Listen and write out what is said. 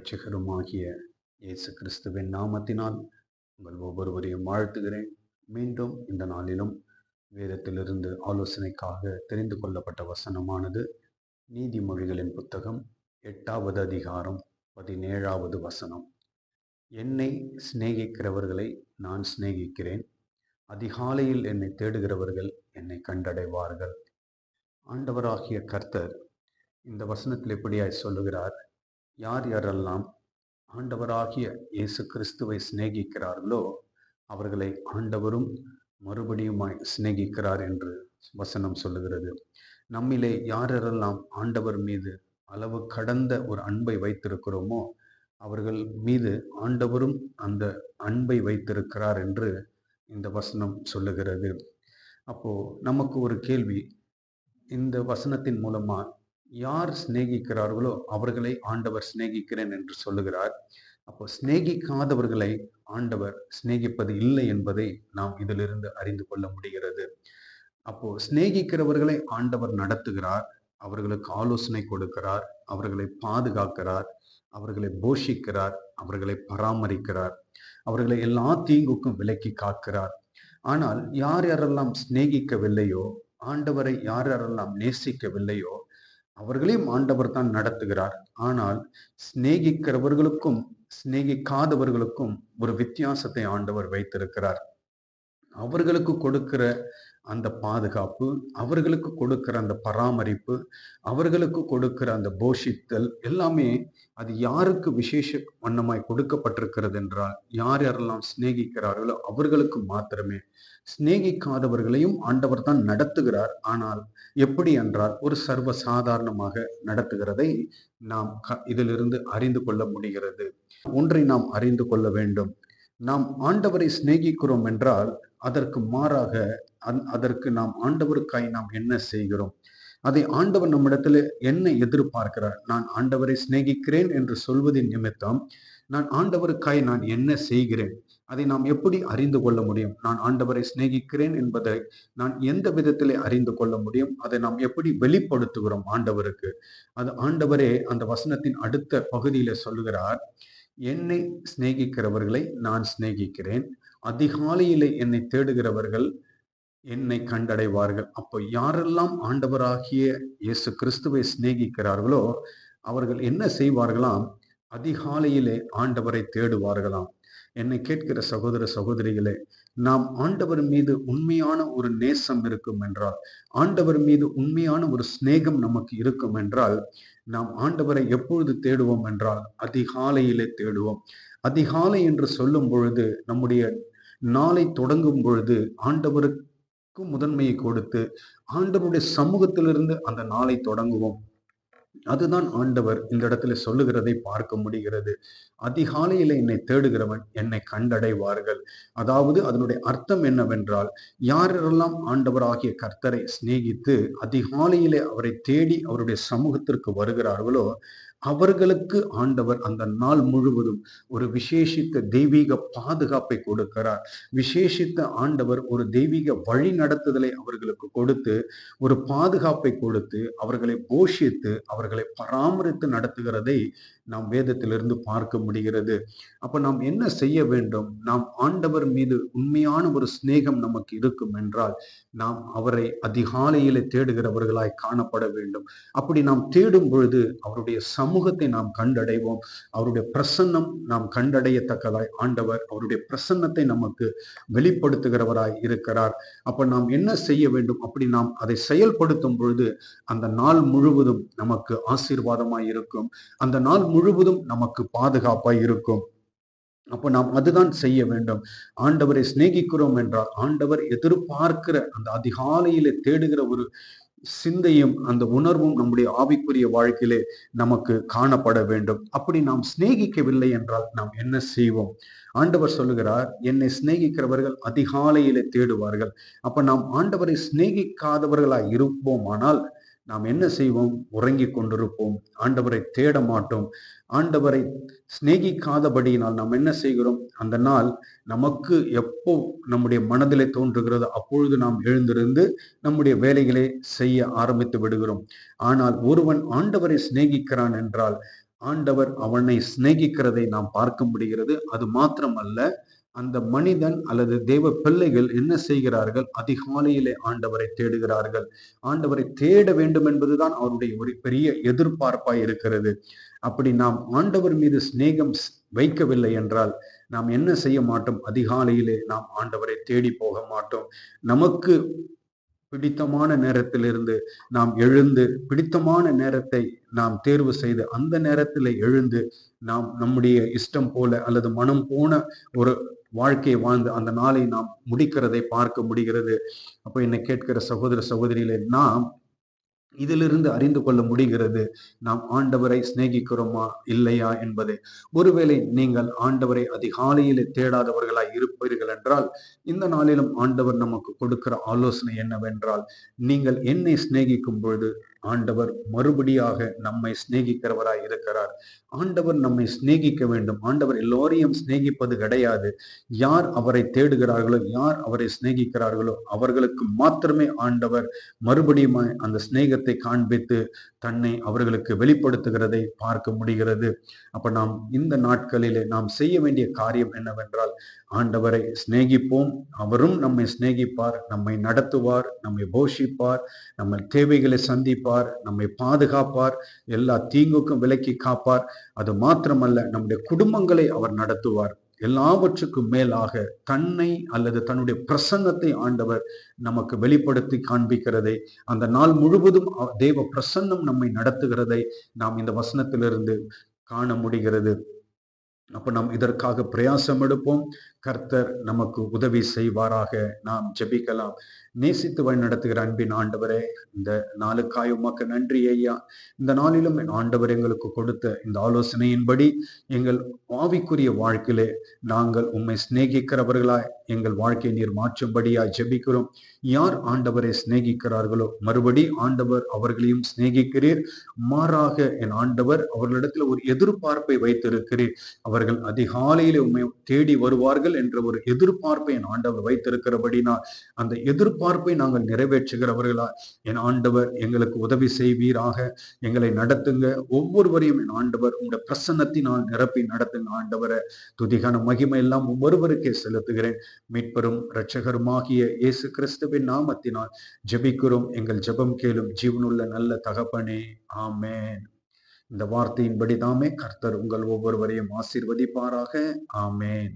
இரட்சகருமாகிய இயேசு கிறிஸ்துவின் நாமத்தினால் உங்கள் ஒவ்வொருவரையும் வாழ்த்துகிறேன். மீண்டும் இந்த நாளிலும் வேதத்திலிருந்து ஆலோசனைக்காக தெரிந்து கொள்ளப்பட்ட வசனமானது நீதிமொழிகளின் புத்தகம் 8வது அதிகாரம் 17வது வசனம். என்னை சிநேகிக்கிறவர்களை நான் சிநேகிக்கிறேன், அதிகாலையில் என்னை தேடுகிறவர்கள் என்னை கண்டடைவார்கள். ஆண்டவராகிய கர்த்தர் இந்த வசனத்தில் எப்படியாய் சொல்லுகிறார்? யார் யாரெல்லாம் ஆண்டவராகிய இயேசு கிறிஸ்துவை சிநேகிக்கிறார்களோ அவர்களை ஆண்டவரும் மறுபடியுமாய் சிநேகிக்கிறார் என்று வசனம் சொல்லுகிறது. நம்மிலே யாரெல்லாம் ஆண்டவர் மீது அளவு கடந்த ஒரு அன்பை வைத்திருக்கிறோமோ அவர்கள் மீது ஆண்டவரும் அந்த அன்பை வைத்திருக்கிறார் என்று இந்த வசனம் சொல்லுகிறது. அப்போ நமக்கு ஒரு கேள்வி, இந்த வசனத்தின் மூலமா யார் சிநேகிக்கிறார்களோ அவர்களை ஆண்டவர் சிநேகிக்கிறேன் என்று சொல்லுகிறார். அப்போ சிநேகிக்காதவர்களை ஆண்டவர் சிநேகிப்பது இல்லை என்பதை நாம் இதிலிருந்து அறிந்து கொள்ள முடிகிறது. அப்போ சிநேகிக்கிறவர்களை ஆண்டவர் நடத்துகிறார், அவர்களுக்கு ஆலோசனை கொடுக்கிறார், அவர்களை பாதுகாக்கிறார், அவர்களை போஷிக்கிறார், அவர்களை பராமரிக்கிறார், அவர்களை எல்லா தீங்குக்கும் விலக்கி காக்கிறார். ஆனால் யார் யாரெல்லாம் சிநேகிக்கவில்லையோ, ஆண்டவரை யார் யாரெல்லாம் நேசிக்கவில்லையோ அவர்களையும் ஆண்டவர் தான் நடத்துகிறார். ஆனால் சிநேகிக்கிறவர்களுக்கும் சிநேகிக்காதவர்களுக்கும் ஒரு வித்தியாசத்தை ஆண்டவர் வைத்திருக்கிறார். அவர்களுக்கு கொடுக்கிற அந்த பாதுகாப்பு, அவர்களுக்கு கொடுக்கிற அந்த பராமரிப்பு, அவர்களுக்கு கொடுக்கிற அந்த போஷித்தல் எல்லாமே அது யாருக்கு விசேஷ வண்ணமாய் கொடுக்கப்பட்டிருக்கிறது என்றால், யார் யாரெல்லாம் சிநேகிக்கிறார்களோ அவர்களுக்கு மாத்திரமே. சிநேகிக்காதவர்களையும் ஆண்டவர் தான் நடத்துகிறார். ஆனால் எப்படி என்றால் ஒரு சர்வ சாதாரணமாக நடத்துகிறதை நாம் இதிலிருந்து அறிந்து கொள்ள முடிகிறது. ஒன்றை நாம் அறிந்து கொள்ள வேண்டும். நாம் ஆண்டவரை சிநேகிக்கிறோம் என்றால் அதற்கு மாறாக அதற்கு நாம் ஆண்டவருக்காய் நாம் என்ன செய்கிறோம்? அதை ஆண்டவர் நம்மிடத்துல என்ன எதிர்பார்க்கிறார்? நான் ஆண்டவரை சிநேகிக்கிறேன் என்று சொல்வதின் நிமித்தம் நான் ஆண்டவருக்காய் நான் என்ன செய்கிறேன்? அதை நாம் எப்படி அறிந்து கொள்ள முடியும்? நான் ஆண்டவரை சிநேகிக்கிறேன் என்பதை நான் எந்த விதத்திலே அறிந்து கொள்ள முடியும்? அதை நாம் எப்படி வெளிப்படுத்துகிறோம் ஆண்டவருக்கு? அது ஆண்டவரே அந்த வசனத்தின் அடுத்த பகுதியில சொல்லுகிறார், என்னை சிநேகிக்கிறவர்களை நான் சிநேகிக்கிறேன், அதிகாலையிலே என்னை தேடுகிறவர்கள் என்னை கண்டடைவார்கள். அப்போ யாரெல்லாம் ஆண்டவராகிய இயேசு கிறிஸ்துவை சிநேகிக்கிறார்களோ அவர்கள் என்ன செய்வார்களாம்? அதிகாலையிலே ஆண்டவரை தேடுவார்களாம். என்னை கேட்கிற சகோதர சகோதரிகளே, நாம் ஆண்டவர் மீது உண்மையான ஒரு நேசம் இருக்கும் என்றால், ஆண்டவர் மீது உண்மையான ஒரு சிநேகம் நமக்கு இருக்கும் என்றால், நாம் ஆண்டவரை எப்பொழுது தேடுவோம் என்றால் அதிகாலையிலே தேடுவோம். அதிகாலை என்று சொல்லும் பொழுது, நம்முடைய நாளை தொடங்கும் பொழுது ஆண்டவருக்கு முதன்மையை கொடுத்து ஆண்டவருடைய சமூகத்திலிருந்து அந்த நாளை தொடங்குவோம். அதுதான் ஆண்டவர் இந்த இடத்துல சொல்லுகிறதை பார்க்க முடிகிறது. அதிகாலையில என்னை தேடுகிறவன் என்னை கண்டடைவார்கள். அதாவது அதனுடைய அர்த்தம் என்னவென்றால், யாரெல்லாம் ஆண்டவராகிய கர்த்தரை சிநேகித்து அதிகாலையிலே அவரை தேடி அவருடைய சமூகத்திற்கு வருகிறார்களோ அவர்களுக்கு ஆண்டவர் அந்த நாள் முழுவதும் ஒரு விசேஷித்த தெய்வீக பாதுகாப்பை கொடுக்கிறார். விசேஷித்த ஆண்டவர் ஒரு தெய்வீக வழி நடத்துதலை அவர்களுக்கு கொடுத்து, ஒரு பாதுகாப்பை கொடுத்து, அவர்களை போஷித்து அவர்களை பராமரித்து நடத்துகிறதை நாம் வேதத்திலிருந்து பார்க்க முடிகிறது. அப்ப நாம் என்ன செய்ய வேண்டும்? நாம் ஆண்டவர் மீது உண்மையான ஒரு சிநேகம் நமக்கு இருக்கும் என்றால் நாம் அவரை அதிகாலையிலே தேடுகிறவர்களாய் காணப்பட வேண்டும். அப்படி நாம் தேடும் பொழுது அவருடைய சமூகத்தை நாம் கண்டடைவோம். அவருடைய பிரசன்னம் நாம் கண்டடையத்தக்கதாய் ஆண்டவர் அவருடைய பிரசன்னத்தை நமக்கு வெளிப்படுத்துகிறவராய் இருக்கிறார். அப்ப நாம் என்ன செய்ய வேண்டும்? அப்படி நாம் அதை செயல்படுத்தும் பொழுது அந்த நாள் முழுவதும் நமக்கு ஆசீர்வாதமாய் இருக்கும். அந்த நாள் முழுவதும் நமக்கு பாதுகாப்பாய் இருக்கும். அப்போ நாம் அதுதான் செய்ய வேண்டும். ஆண்டவரை சிநேகிக்கிறோம் என்றால் ஆண்டவர் எதிர்பார்க்கிற அந்த அதிகாலையிலே தேடுகிற ஒரு சிந்தையும் அந்த உணர்வும் நம்முடைய ஆவிக்குரிய வாழ்க்கையிலே நமக்கு காணப்பட வேண்டும். அப்படி நாம் சிநேகிக்கவில்லை என்றால் நாம் என்ன செய்வோம்? ஆண்டவர் சொல்லுகிறார், என்னை சிநேகிக்கிறவர்கள் அதிகாலையிலே தேடுவார்கள். அப்ப நாம் ஆண்டவரை சிநேகிக்காதவர்களாய் இருப்போமானால் நாம் என்ன செய்வோம்? உறங்கி கொண்டிருப்போம், ஆண்டவரை தேட மாட்டோம். ஆண்டவரை சிநேகிக்காதபடியினால் நாம் என்ன செய்கிறோம்? அந்த நாள் நமக்கு எப்போ நம்முடைய மனதிலே தோன்றுகிறதோ அப்பொழுது நாம் எழுந்திருந்து நம்முடைய வேலைகளை செய்ய ஆரம்பித்து விடுகிறோம். ஆனால் ஒருவன் ஆண்டவரை சிநேகிக்கிறான் என்றால் ஆண்டவர் அவனை சிநேகிக்கிறதை நாம் பார்க்க முடிகிறது. அது மாத்திரமல்ல, அந்த மனிதன் அல்லது தேவ பிள்ளைகள் என்ன செய்கிறார்கள்? அதிகாலையிலே ஆண்டவரை தேடுகிறார்கள். ஆண்டவரை தேட வேண்டும் என்பதுதான் அவருடைய ஒரு பெரிய எதிர்பார்ப்பாய் இருக்கிறது. அப்படி நாம் ஆண்டவர் மீது சிநேகம் வைக்கவில்லை என்றால் நாம் என்ன செய்ய மாட்டோம்? அதிகாலையிலே நாம் ஆண்டவரை தேடி போக மாட்டோம். நமக்கு பிடித்தமான நேரத்திலிருந்து நாம் எழுந்து, பிடித்தமான நேரத்தை நாம் தேர்வு செய்து அந்த நேரத்தில் எழுந்து நாம் நம்முடைய இஷ்டம் போல அல்லது மனம் போன ஒரு வாழ்க்கையை வாழ்ந்து அந்த நாளை நாம் முடிக்கிறதை பார்க்க முடிகிறது. அப்போ என்னை கேட்கிற சகோதர சகோதரிகளே, நாம் இதிலிருந்து அறிந்து கொள்ள முடிகிறது நாம் ஆண்டவரை சிநேகிக்கிறோமா இல்லையா என்பதை. ஒருவேளை நீங்கள் ஆண்டவரை அதிகாலையிலே தேடாதவர்களாய் இருப்பீர்கள் என்றால், இந்த நாளிலும் ஆண்டவர் நமக்கு கொடுக்கிற ஆலோசனை என்னவென்றால், நீங்கள் என்னை சிநேகிக்கும் பொழுது ஆண்டவர் மறுபடியாக நம்மை சிநேகிக்கிறவராய் இருக்கிறார். ஆண்டவர் நம்மை சிநேகிக்க வேண்டும். ஆண்டவர் எல்லோரையும் சிநேகிப்பது கிடையாது. யார் அவரை தேடுகிறார்களோ, யார் அவரை சிநேகிக்கிறார்களோ அவர்களுக்கு மாத்திரமே ஆண்டவர் மறுபடியும் அந்த சிநேகத்தை காண்பித்து தன்னை அவர்களுக்கு வெளிப்படுத்துகிறதை பார்க்க முடிகிறது. அப்ப நாம் இந்த நாட்களிலே நாம் செய்ய வேண்டிய காரியம் என்னவென்றால், ஆண்டவரை சிநேகிப்போம். அவரும் நம்மை சிநேகிப்பார், நம்மை நடத்துவார், நம்மை போஷிப்பார், நம்ம தேவைகளை சந்திப்பார், நம்மை பாதுகாப்பார், எல்லா தீங்குக்கும் விலக்கி காப்பார். அது மாத்திரமல்ல, நம்முடைய குடும்பங்களை அவர் நடத்துவார். எல்லாவற்றுக்கும் மேலாக தன்னை அல்லது தன்னுடைய பிரசன்னத்தை ஆண்டவர் நமக்கு வெளிப்படுத்தி காண்பிக்கிறதை, அந்த நாள் முழுவதும் தேவ பிரசன்னம் நம்மை நடத்துகிறதை நாம் இந்த வசனத்திலிருந்து காண முடிகிறது. அப்ப நாம் இதற்காக பிரயாசம் எடுப்போம். கர்த்தர் நமக்கு உதவி செய்வாராக. நாம் ஜெபிக்கலாம். நேசித்து வழி நடத்துகிற அன்பின் ஆண்டவரே, இந்த நாளுக்காய் உமக்கு நன்றி ஐயா. இந்த நாளிலும் ஆண்டவர் எங்களுக்கு கொடுத்த இந்த ஆலோசனையின்படி எங்கள் ஆவிக்குரிய வாழ்க்கையிலே நாங்கள் உம்மை சிநேகிக்கிறவர்களாய் எங்கள் வாழ்க்கையை நீர் மாற்றும்படியாய் ஜெபிக்கிறோம். யார் ஆண்டவரை சிநேகிக்கிறார்களோ மறுபடி ஆண்டவர் அவர்களையும் சிநேகிக்கிறீர். மாறாக என் ஆண்டவர் அவர்களிடத்தில் ஒரு எதிர்பார்ப்பை வைத்திருக்கிறீர். அவர்கள் அதிகாலையிலே உம்மை தேடி வருவார்கள் என்ற ஒரு எதிர்பார்ப்பை என் ஆண்டவர் வைத்திருக்கிறபடினால் அந்த எதிர்பார்ப்பை நாங்கள் நிறைவேற்றுகிறவர்களா என் ஆண்டவர் எங்களுக்கு உதவி செய்வீராக. எங்களை நடத்துங்க. ஒவ்வொருவரையும் என் ஆண்டவர் உங்களுடைய பிரசன்னத்தினால் நிரப்பி நடத்துங்க ஆண்டவரை. துதிகான மகிமை எல்லாம் ஒவ்வொருவருக்கே செலுத்துகிறேன். மீட்பெரும் இரட்சகருமாகிய இயேசு கிறிஸ்துவின் நாமத்தினால் ஜெபிக்கிறோம். எங்கள் ஜெபம் கேளும் ஜீவனுள்ள நல்ல தகப்பனே, ஆமென். இந்த வார்த்தையின்படி தாமே கர்த்தர் உங்கள் ஒவ்வொருவரையும் ஆசீர்வதிப்பாராக. ஆமென்.